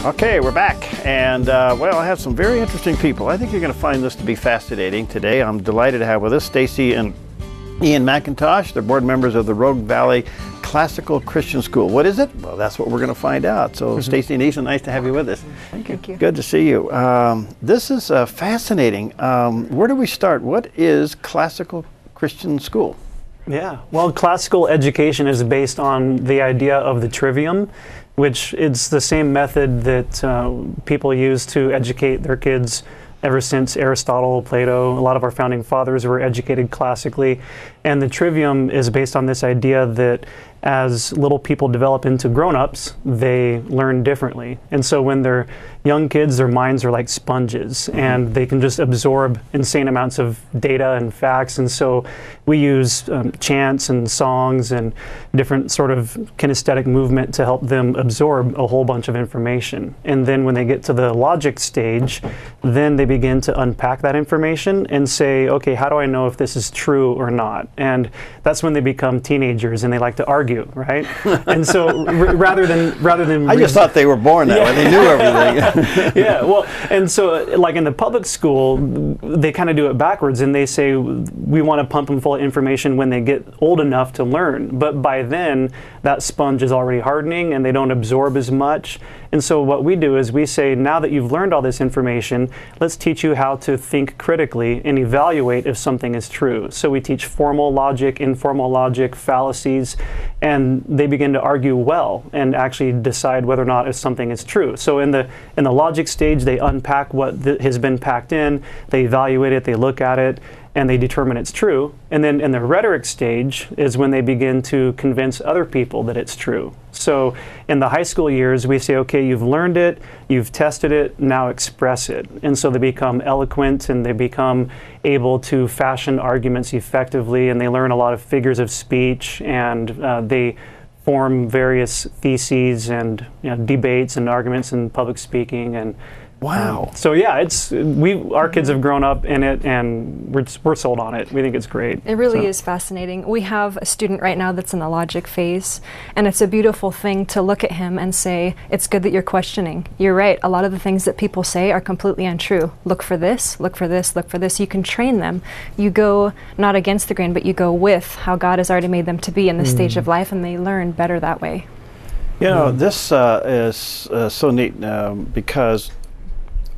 Okay, we're back, and well, I have some very interesting people. I think you're going to find this to be fascinating today. I'm delighted to have with us Stacie and Ian McIntosh. They're board members of the Rogue Valley Classical Christian School. What is it? Well, that's what we're going to find out. So, Stacie and Ian, nice to have you with us. Thank you. Good to see you. This is fascinating. Where do we start? What is Classical Christian School? Yeah, well, classical education is based on the idea of the trivium, which is the same method that people use to educate their kids ever since Aristotle, Plato. A lot of our founding fathers were educated classically. And the trivium is based on this idea that as little people develop into grown-ups, they learn differently. And so when they're young kids, their minds are like sponges, and they can just absorb insane amounts of data and facts. And so we use chants and songs and different sort of kinesthetic movement to help them absorb a whole bunch of information. And then when they get to the logic stage, then they begin to unpack that information and say, okay, how do I know if this is true or not? And that's when they become teenagers and they like to argue, right? And so rather than I just thought they were born that way. They knew everything. Yeah, well, and so like in the public school, they kind of do it backwards, and they say we want to pump them full of information when they get old enough to learn. But by then, that sponge is already hardening and they don't absorb as much. And so what we do is we say, now that you've learned all this information, let's teach you how to think critically and evaluate if something is true. So we teach formal logic, informal logic, fallacies, and they begin to argue well and actually decide whether or not if something is true. So in the logic stage, they unpack what has been packed in, they evaluate it, they look at it, and they determine it's true. And then in the rhetoric stage is when they begin to convince other people that it's true. So in the high school years, we say, okay, you've learned it, you've tested it, now express it. And so they become eloquent and they become able to fashion arguments effectively, and they learn a lot of figures of speech, and they form various theses and debates and arguments in public speaking. And wow. So yeah, our kids have grown up in it, and we're sold on it. We think it's great. It really is fascinating. We have a student right now that's in the logic phase, and it's a beautiful thing to look at him and say, it's good that you're questioning. You're right, a lot of the things that people say are completely untrue. Look for this, look for this, look for this. You can train them. You go not against the grain, but you go with how God has already made them to be in this stage of life, and they learn better that way. You know, this is so neat because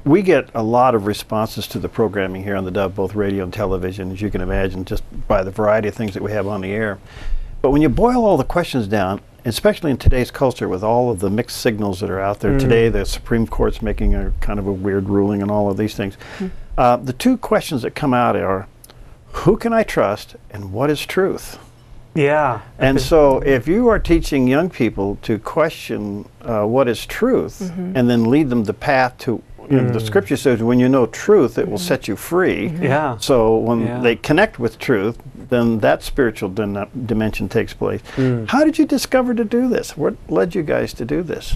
we get a lot of responses to the programming here on the Dove, both radio and television, as you can imagine, just by the variety of things that we have on the air. But when you boil all the questions down, especially in today's culture with all of the mixed signals that are out there today, the Supreme Court's making a kind of a weird ruling and all of these things, the two questions that come out are, who can I trust and what is truth? Yeah. And so if you are teaching young people to question what is truth and then lead them the path to the scripture says when you know truth, it will set you free. Yeah. So when they connect with truth, then that spiritual dimension takes place. How did you discover to do this? What led you guys to do this?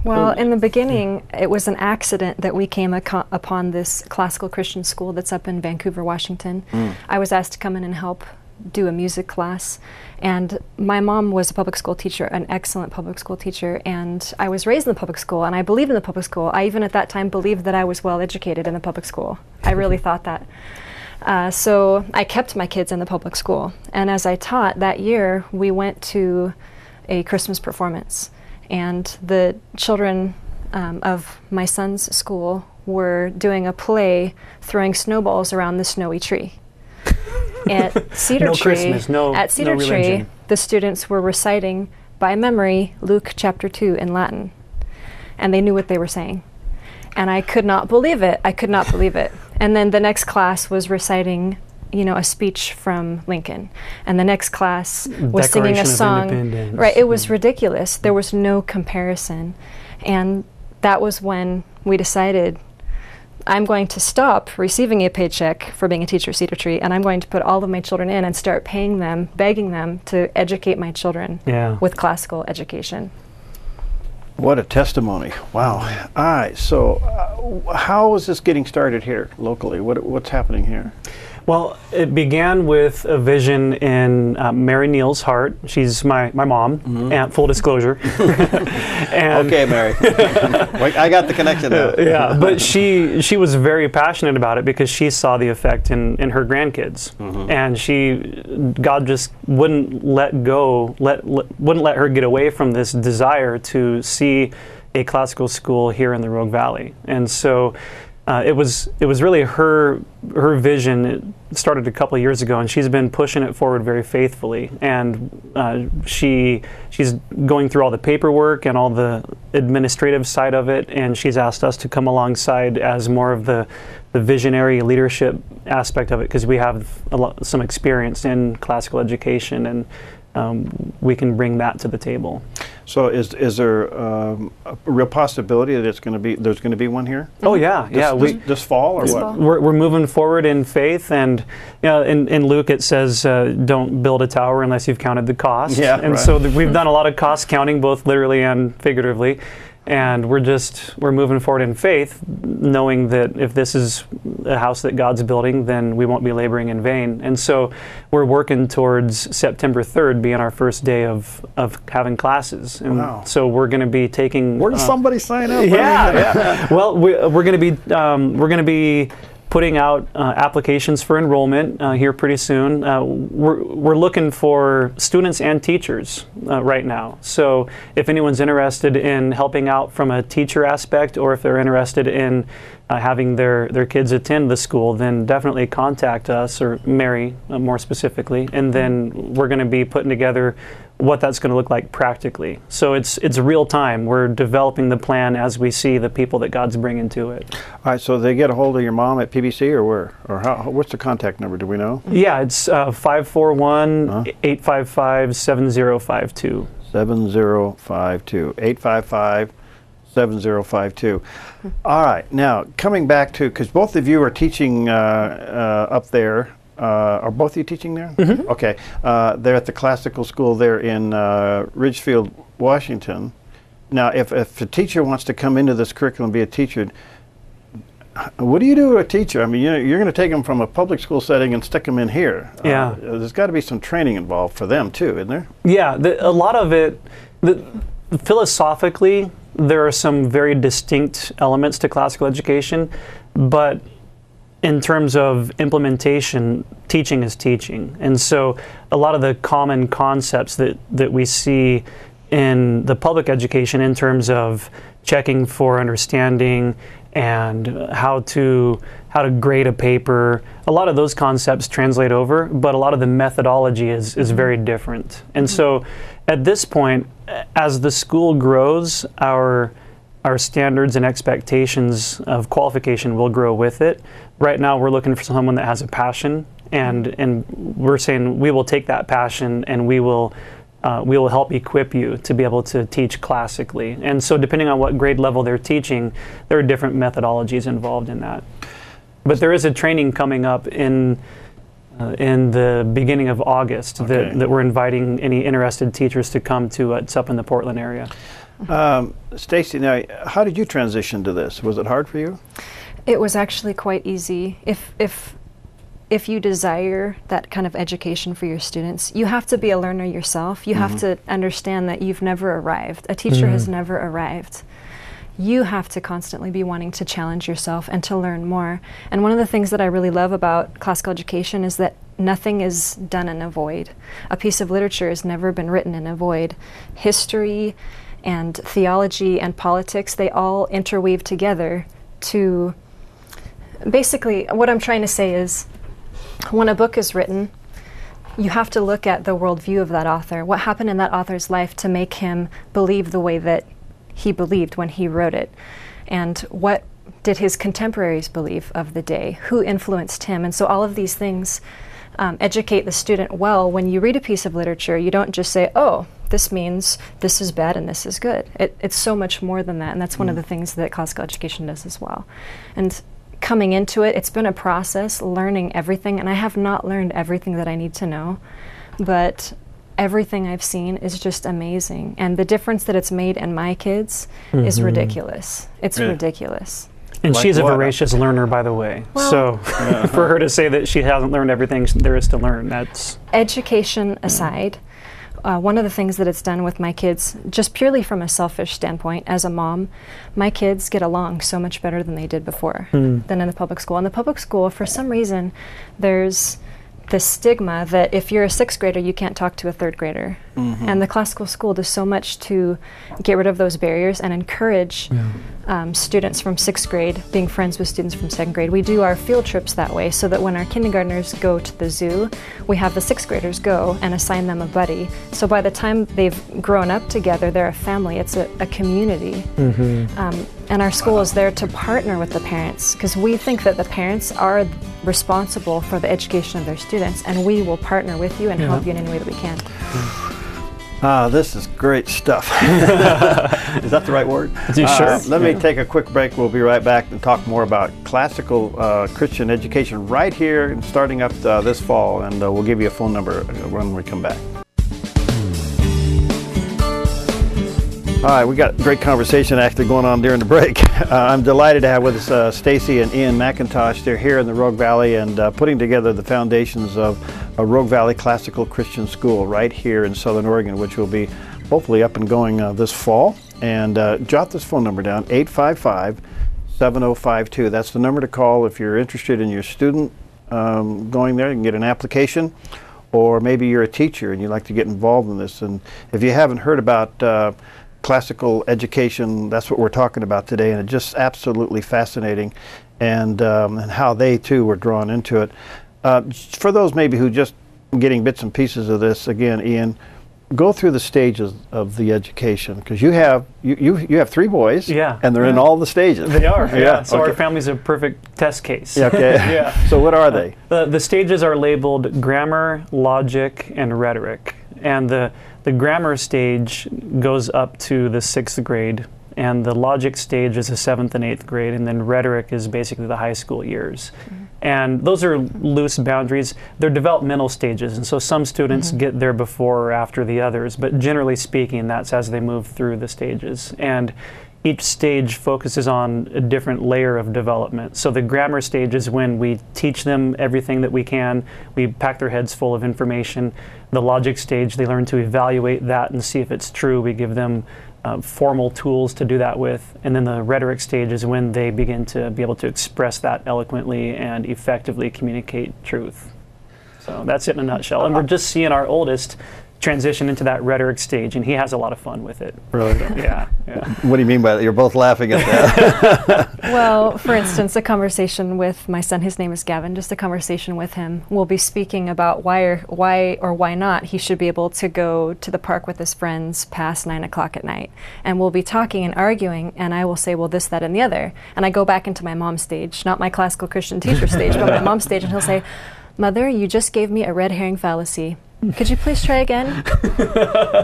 Well, in the beginning, it was an accident that we came upon this classical Christian school that's up in Vancouver, Washington. I was asked to come in and help do a music class, and my mom was a public school teacher, an excellent public school teacher, and I was raised in the public school, and I believed in the public school. I even at that time believed that I was well educated in the public school. I really thought that. So I kept my kids in the public school, and as I taught that year, we went to a Christmas performance, and the children of my son's school were doing a play throwing snowballs around the snowy tree. At Cedar Tree, the students were reciting by memory Luke chapter 2 in Latin, and they knew what they were saying. And I could not believe it. I could not believe it. And then the next class was reciting, a speech from Lincoln, and the next class was singing a song. Right, it was ridiculous. There was no comparison, and that was when we decided, I'm going to stop receiving a paycheck for being a teacher at Cedar Tree, and I'm going to put all of my children in and start paying them, begging them to educate my children with classical education. What a testimony. Wow. All right, so how is this getting started here locally? What's happening here? Well, it began with a vision in Mary Neal's heart. She's my mom, and full disclosure. And okay, Mary. I got the connection now. Yeah, but she was very passionate about it because she saw the effect in her grandkids. And God just wouldn't let go, wouldn't let her get away from this desire to see a classical school here in the Rogue Valley. And so it was really her vision. It started a couple of years ago, and she's been pushing it forward very faithfully. And she's going through all the paperwork and all the administrative side of it, and she's asked us to come alongside as more of the visionary leadership aspect of it, because we have some experience in classical education, and we can bring that to the table. So is there a real possibility that there's going to be one here? Oh yeah, This fall or what? We're moving forward in faith, and in Luke it says don't build a tower unless you've counted the cost. Yeah, and right. so we've done a lot of cost counting, both literally and figuratively. And we're moving forward in faith, knowing that if this is a house that God's building, then we won't be laboring in vain. And so we're working towards September 3rd being our first day of having classes. And wow. so we're going to be taking. Where does somebody sign up? Yeah. Well, we're going to be putting out applications for enrollment here pretty soon. We're looking for students and teachers right now. So if anyone's interested in helping out from a teacher aspect, or if they're interested in having their kids attend the school, then definitely contact us, or Mary more specifically, and then we're going to be putting together what that's going to look like practically. So it's real time. We're developing the plan as we see the people that God's bringing to it. All right, so they get a hold of your mom at PBC, or where? Or what's the contact number? Do we know? Yeah, it's 541-855-7052. 7052. 855-7052. All right, now coming back to, because both of you are teaching up there. Are both of you teaching there? Mm-hmm. Okay. They're at the classical school there in Ridgefield, Washington. Now, if a teacher wants to come into this curriculum and be a teacher, what do you do to a teacher? I mean, you're going to take them from a public school setting and stick them in here. Yeah. There's got to be some training involved for them, too, isn't there? Yeah, a lot of it, philosophically, there are some very distinct elements to classical education, but in terms of implementation, teaching is teaching. And so a lot of the common concepts that we see in the public education in terms of checking for understanding and how to grade a paper, a lot of those concepts translate over, but a lot of the methodology is very different. And so at this point, as the school grows, our standards and expectations of qualification will grow with it. Right now, we're looking for someone that has a passion, and we're saying we will take that passion and we will help equip you to be able to teach classically. And so depending on what grade level they're teaching, there are different methodologies involved in that. But there is a training coming up in the beginning of August that we're inviting any interested teachers to come to. It's up in the Portland area. Stacie, now, how did you transition to this? Was it hard for you? It was actually quite easy. If you desire that kind of education for your students, you have to be a learner yourself. You have to understand that you've never arrived. A teacher has never arrived. You have to constantly be wanting to challenge yourself and to learn more. And one of the things that I really love about classical education is that nothing is done in a void. A piece of literature has never been written in a void. History and theology and politics, they all interweave together to, basically, what I'm trying to say is, when a book is written, you have to look at the worldview of that author. What happened in that author's life to make him believe the way that he believed when he wrote it? And what did his contemporaries believe of the day? Who influenced him? And so all of these things educate the student well. When you read a piece of literature, you don't just say, oh, this means this is bad and this is good. It's so much more than that, and that's one of the things that classical education does as well. And coming into it, it's been a process, learning everything, and I have not learned everything that I need to know, but everything I've seen is just amazing. And the difference that it's made in my kids is ridiculous. It's ridiculous. And Like she's a what? voracious learner, by the way. Well- So for her to say that she hasn't learned everything there is to learn, that's... Education aside, one of the things that it's done with my kids, just purely from a selfish standpoint, as a mom, my kids get along so much better than they did before, than in the public school. In the public school, for some reason, there's this stigma that if you're a 6th grader, you can't talk to a 3rd grader. And the classical school does so much to get rid of those barriers and encourage students from 6th grade being friends with students from 2nd grade. We do our field trips that way so that when our kindergartners go to the zoo, we have the 6th graders go and assign them a buddy. So by the time they've grown up together, they're a family. It's a community. And our school is there to partner with the parents, because we think that the parents are responsible for the education of their students, and we will partner with you and help you in any way that we can. This is great stuff. Is that the right word? Sure. Let me take a quick break. We'll be right back and talk more about classical Christian education right here and starting up this fall, and we'll give you a phone number when we come back. All right, we got a great conversation actually going on during the break. I'm delighted to have with us Stacie and Ian McIntosh. They're here in the Rogue Valley and putting together the foundations of a Rogue Valley Classical Christian School right here in Southern Oregon, which will be hopefully up and going this fall. And jot this phone number down, 855-7052. That's the number to call if you're interested in your student going there. You can get an application, or maybe you're a teacher and you'd like to get involved in this. And if you haven't heard about classical education, that's what we're talking about today, and it's just absolutely fascinating, and how they too were drawn into it. For those maybe who just getting bits and pieces of this, again, Ian, go through the stages of the education, because you have 3 boys, and they're in all the stages. They are, So okay. our family's a perfect test case. Okay. So what are they? The stages are labeled grammar, logic, and rhetoric. And the grammar stage goes up to the 6th grade, and the logic stage is the 7th and 8th grade, and then rhetoric is basically the high school years. And those are loose boundaries. They're developmental stages, and so some students get there before or after the others, but generally speaking, that's as they move through the stages. And each stage focuses on a different layer of development. So the grammar stage is when we teach them everything that we can. We pack their heads full of information. The logic stage, they learn to evaluate that and see if it's true. We give them formal tools to do that with. And then the rhetoric stage is when they begin to be able to express that eloquently and effectively communicate truth. So that's it in a nutshell. And we're just seeing our oldest transition into that rhetoric stage, and he has a lot of fun with it. Really? Yeah. What do you mean by that? You're both laughing at that. Well, for instance, a conversation with my son, his name is Gavin, just a conversation with him, we'll be speaking about why or why not he should be able to go to the park with his friends past 9 o'clock at night. And we'll be talking and arguing, and I will say, well, this, that, and the other. And I go back into my mom stage, not my classical Christian teacher stage, but my mom stage, and he'll say, Mother, you just gave me a red herring fallacy. Could you please try again?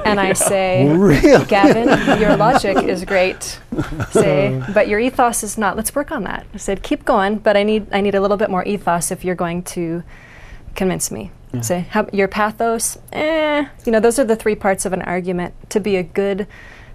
And I say, Really? Gavin, your logic is great. Say, but your ethos is not. Let's work on that. I said, keep going, but I need a little bit more ethos if you're going to convince me. Say, your pathos, those are the 3 parts of an argument. To be a good,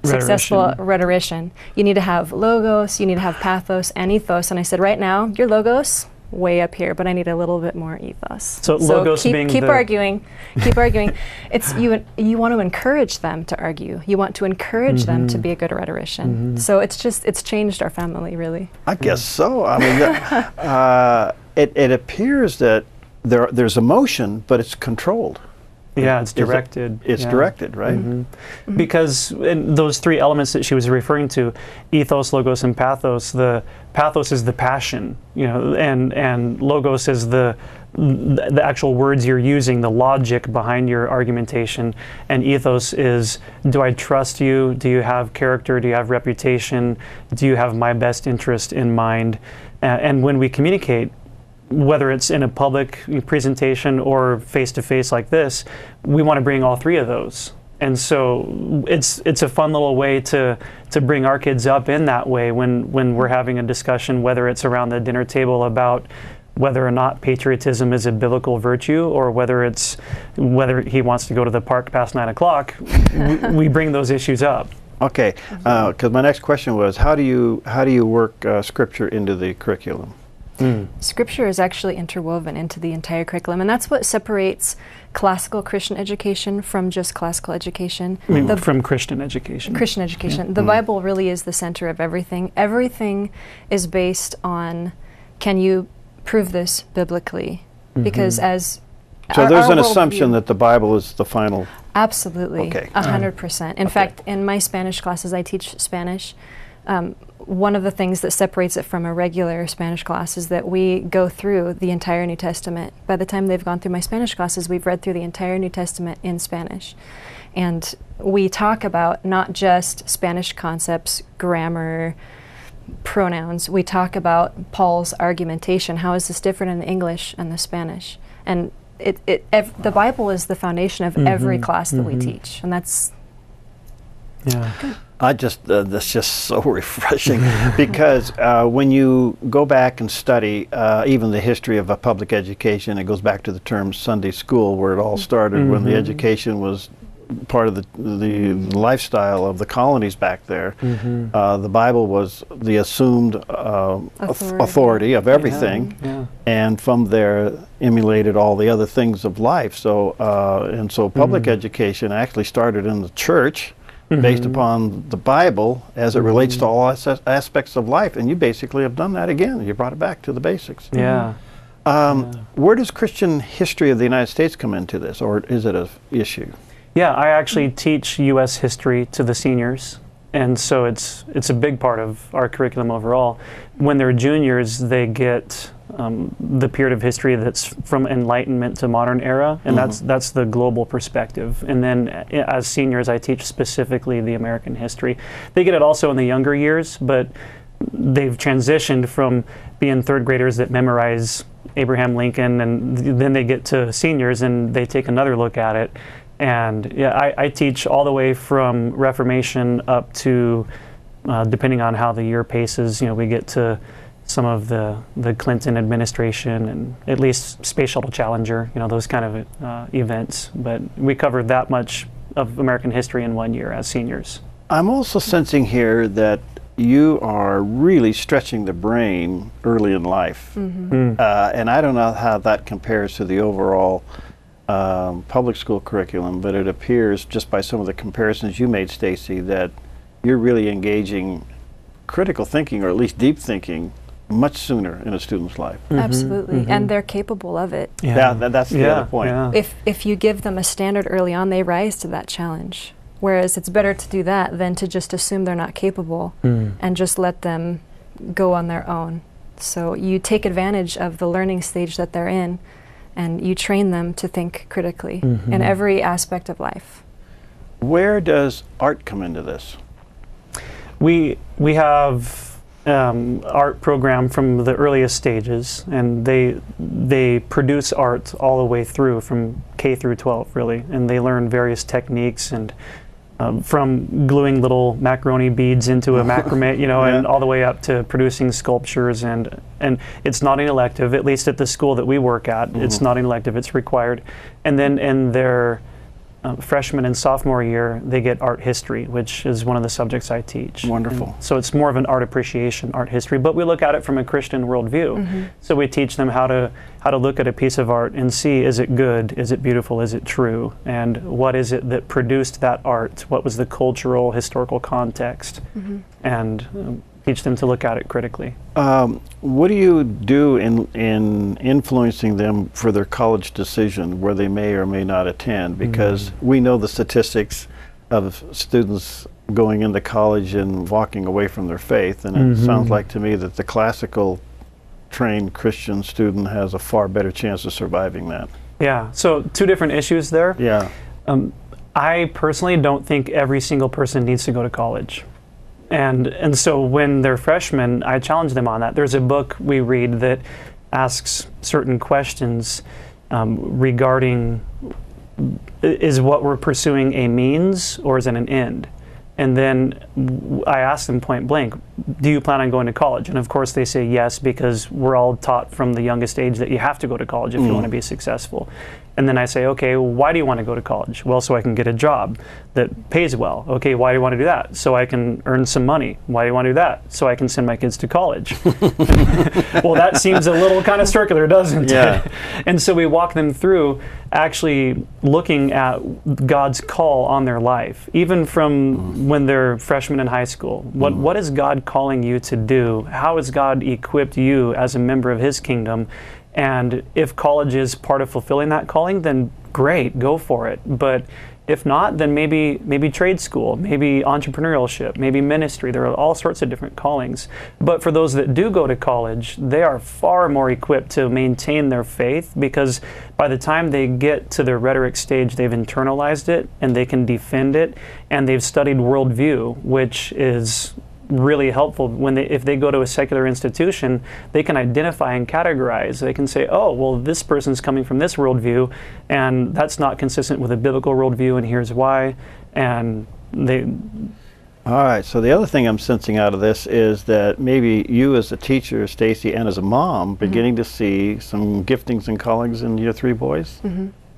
successful rhetorician, you need to have logos, you need to have pathos and ethos. And I said, right now, your logos, way up here, but I need a little bit more ethos. So logos keep arguing. It's you want to encourage them to argue. You want to encourage them to be a good rhetorician. So it's changed our family, really. I guess so. I mean, it appears that there's emotion, but it's controlled. Yeah, it's directed. It's directed, right? Because in those 3 elements that she was referring to, ethos, logos, and pathos, the pathos is the passion, and logos is the actual words you're using, the logic behind your argumentation, and ethos is, do I trust you? Do you have character? Do you have reputation? Do you have my best interest in mind? And when we communicate, whether it's in a public presentation or face-to-face like this, we want to bring all 3 of those. And so it's a fun little way to bring our kids up in that way when we're having a discussion, whether it's around the dinner table about whether or not patriotism is a biblical virtue, or whether he wants to go to the park past 9 o'clock, we bring those issues up. Okay, because my next question was, how do you work Scripture into the curriculum? Scripture is actually interwoven into the entire curriculum, and that's what separates classical Christian education from just classical education. From Christian education. Christian education. The Bible really is the center of everything. Everything is based on, can you prove this biblically? Because as so there's an assumption that the Bible is the final. Absolutely. Okay. 100%. In fact, in my Spanish classes, I teach Spanish. One of the things that separates it from a regular Spanish class is that we go through the entire New Testament. By the time they've gone through my Spanish classes, we've read through the entire New Testament in Spanish. And we talk about not just Spanish concepts, grammar, pronouns. We talk about Paul's argumentation. How is this different in the English and the Spanish? And the Bible is the foundation of every class that we teach. And that's... Yeah. That's just so refreshing because when you go back and study even the history of a public education, it goes back to the term Sunday school, where it all started when the education was part of the lifestyle of the colonies back there. The Bible was the assumed authority of everything, and from there emulated all the other things of life. So public education actually started in the church, based upon the Bible as it relates to all aspects of life. And you basically have done that again. You brought it back to the basics. Where does Christian history of the United States come into this, or is it an issue? Yeah, I actually teach U.S. history to the seniors, and so it's a big part of our curriculum overall. When they're juniors, they get the period of history that's from Enlightenment to modern era, and that's the global perspective. And then as seniors, I teach specifically the American history. They get it also in the younger years, but they've transitioned from being third graders that memorize Abraham Lincoln, and then they get to seniors and they take another look at it. And yeah, I teach all the way from Reformation up to, depending on how the year paces, we get to some of the Clinton administration and at least Space Shuttle Challenger, those kind of events. But we covered that much of American history in 1 year as seniors. I'm also sensing here that you are really stretching the brain early in life. And I don't know how that compares to the overall public school curriculum, but it appears just by some of the comparisons you made, Stacie, that you're really engaging critical thinking, or at least deep thinking, much sooner in a student's life. Absolutely, and they're capable of it. That's the other point. If you give them a standard early on, they rise to that challenge. Whereas it's better to do that than to just assume they're not capable and just let them go on their own. So you take advantage of the learning stage that they're in, and you train them to think critically in every aspect of life. Where does art come into this? We have art program from the earliest stages, and they produce art all the way through from K through 12, really, and they learn various techniques, and from gluing little macaroni beads into a macrame, and all the way up to producing sculptures, and it's not an elective, at least at the school that we work at. It's not an elective, it's required. And then in their freshman and sophomore year, they get art history, which is one of the subjects I teach. Wonderful. And so it's more of an art appreciation, art history, but we look at it from a Christian worldview. So we teach them how to look at a piece of art and see, is it good, is it beautiful, is it true, and what is it that produced that art, what was the cultural, historical context, and teach them to look at it critically. What do you do in influencing them for their college decision where they may or may not attend? Because we know the statistics of students going into college and walking away from their faith, and it sounds like to me that the classical trained Christian student has a far better chance of surviving that. Yeah, so two different issues there. Yeah. I personally don't think every single person needs to go to college. And so when they're freshmen, I challenge them on that. There's a book we read that asks certain questions regarding, is what we're pursuing a means or is it an end? And then I ask them point blank, do you plan on going to college? And of course they say yes, because we're all taught from the youngest age that you have to go to college if you want to be successful. And then I say, okay, why do you want to go to college? Well, so I can get a job that pays well. Okay, why do you want to do that? So I can earn some money. Why do you want to do that? So I can send my kids to college. Well, that seems a little kind of circular, doesn't it? And so we walk them through actually looking at God's call on their life, even from when they're freshmen in high school. What is God calling you to do? How has God equipped you as a member of His kingdom? And if college is part of fulfilling that calling, then great, go for it. But if not, then maybe trade school, maybe entrepreneurship, maybe ministry. There are all sorts of different callings. But for those that do go to college, they are far more equipped to maintain their faith, because by the time they get to their rhetoric stage, they've internalized it and they can defend it, and they've studied worldview, which is really helpful when if they go to a secular institution, they can identify and categorize. They can say, oh, well, this person's coming from this worldview, and that's not consistent with a biblical worldview, and here's why. And they... All right, so the other thing I'm sensing out of this is that maybe you as a teacher, Stacie, and as a mom, beginning to see some giftings and callings in your three boys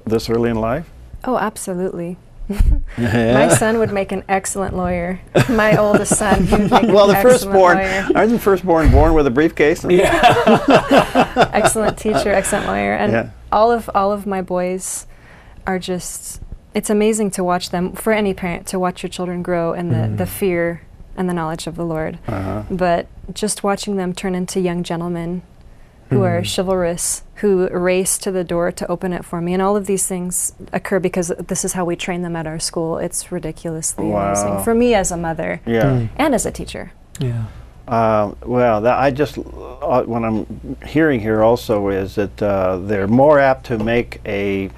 this early in life? Oh, absolutely. My son would make an excellent lawyer. My oldest son, he would make well, an excellent lawyer. Aren't the firstborn born with a briefcase? Yeah. Excellent teacher, excellent lawyer. And all of my boys are just, it's amazing to watch them, for any parent, to watch your children grow in the fear and the knowledge of the Lord. But just watching them turn into young gentlemen who are chivalrous, who race to the door to open it for me. And all of these things occur because this is how we train them at our school. It's ridiculously amazing for me as a mother and as a teacher. Yeah. Well, I just, what I'm hearing here also is that they're more apt to make a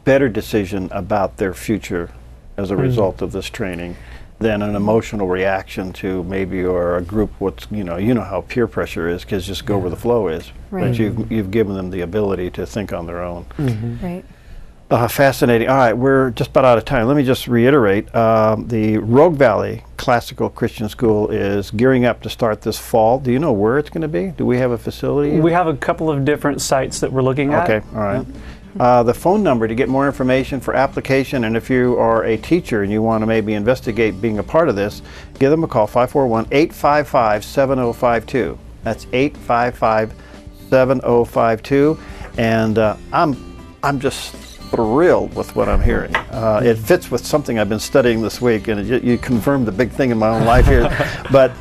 better decision about their future as a result of this training than an emotional reaction to maybe, or a group, you know how peer pressure is, because just go where the flow is. But you've given them the ability to think on their own. Right. Fascinating. All right, we're just about out of time. Let me just reiterate. The Rogue Valley Classical Christian School is gearing up to start this fall. Do you know where it's going to be? Do we have a facility? We have a couple of different sites that we're looking at. Okay, all right. The phone number to get more information for application, and if you are a teacher and you want to maybe investigate being a part of this, give them a call, 541-855-7052. That's 855-7052. And I'm just thrilled with what I'm hearing. It fits with something I've been studying this week, and you confirmed the big thing in my own life here. But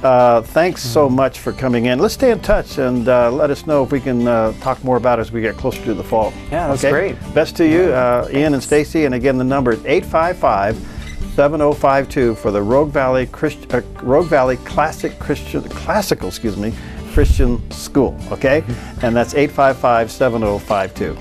thanks so much for coming in. Let's stay in touch and let us know if we can talk more about it as we get closer to the fall. Yeah, that's great. Best to you, Ian and Stacie. And again, the number is 855-7052 for the Rogue Valley Classical Christian School. Okay, and that's 855-7052.